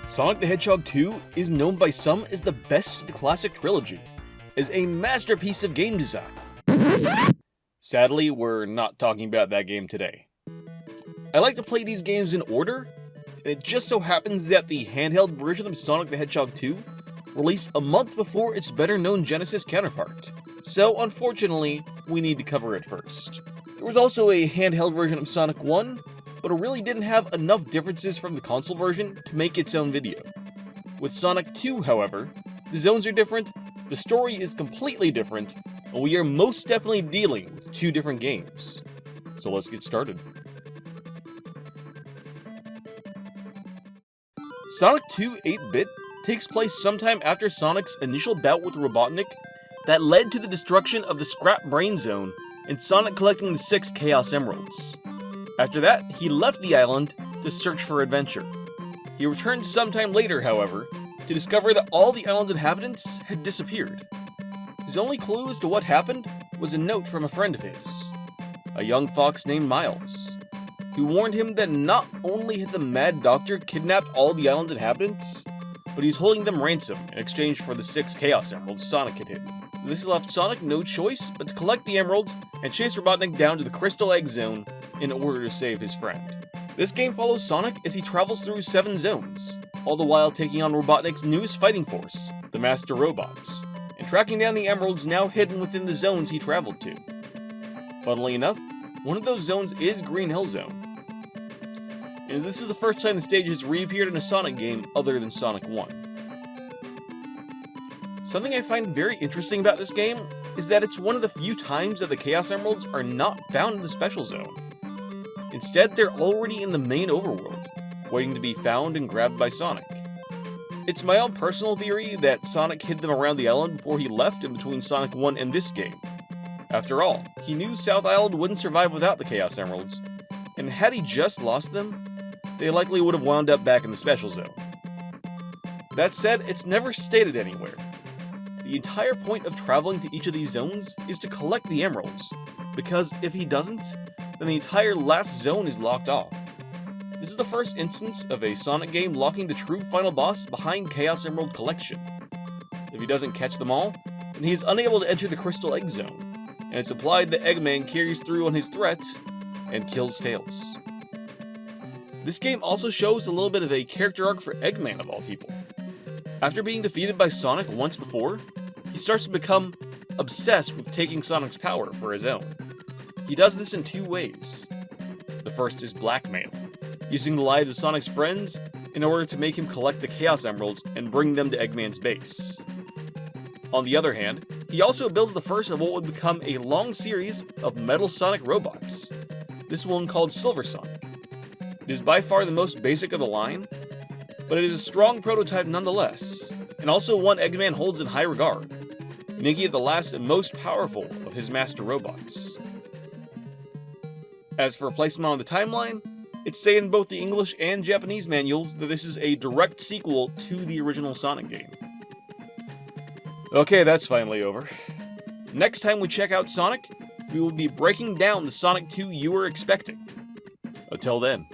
Sonic the Hedgehog 2 is known by some as the best of the classic trilogy, as a masterpiece of game design. Sadly, we're not talking about that game today. I like to play these games in order, and it just so happens that the handheld version of Sonic the Hedgehog 2 released a month before its better-known Genesis counterpart, so unfortunately, we need to cover it first. There was also a handheld version of Sonic 1, but it really didn't have enough differences from the console version to make its own video. With Sonic 2, however, the zones are different, the story is completely different, and we are most definitely dealing with two different games. So let's get started. Sonic 2 8-bit takes place sometime after Sonic's initial bout with Robotnik that led to the destruction of the Scrap Brain Zone and Sonic collecting the 6 Chaos Emeralds. After that, he left the island to search for adventure. He returned sometime later, however, to discover that all the island's inhabitants had disappeared. His only clue as to what happened was a note from a friend of his, a young fox named Miles, who warned him that not only had the Mad Doctor kidnapped all the island's inhabitants, but he was holding them ransom in exchange for the 6 Chaos Emeralds Sonic had hidden. This left Sonic no choice but to collect the emeralds and chase Robotnik down to the Crystal Egg Zone in order to save his friend. This game follows Sonic as he travels through 7 zones, all the while taking on Robotnik's newest fighting force, the Master Robots, and tracking down the emeralds now hidden within the zones he traveled to. Funnily enough, one of those zones is Green Hill Zone. And this is the first time the stage has reappeared in a Sonic game other than Sonic 1. Something I find very interesting about this game is that it's one of the few times that the Chaos Emeralds are not found in the Special Zone. Instead, they're already in the main overworld, waiting to be found and grabbed by Sonic. It's my own personal theory that Sonic hid them around the island before he left in between Sonic 1 and this game. After all, he knew South Island wouldn't survive without the Chaos Emeralds, and had he just lost them, they likely would have wound up back in the Special Zone. That said, it's never stated anywhere. The entire point of traveling to each of these zones is to collect the emeralds, because if he doesn't, then the entire last zone is locked off. This is the first instance of a Sonic game locking the true final boss behind Chaos Emerald collection. If he doesn't catch them all, then he is unable to enter the Crystal Egg Zone, and it's implied that Eggman carries through on his threat and kills Tails. This game also shows a little bit of a character arc for Eggman of all people. After being defeated by Sonic once before, he starts to become obsessed with taking Sonic's power for his own. He does this in 2 ways. The first is Blackmail, using the lives of Sonic's friends in order to make him collect the Chaos Emeralds and bring them to Eggman's base. On the other hand, he also builds the first of what would become a long series of Metal Sonic robots, this one called Silverson. It is by far the most basic of the line, but it is a strong prototype nonetheless, and also one Eggman holds in high regard, making it the last and most powerful of his master robots. As for placement on the timeline, it's stated in both the English and Japanese manuals that this is a direct sequel to the original Sonic game. Okay, that's finally over. Next time we check out Sonic, we will be breaking down the Sonic 2 you were expecting. Until then.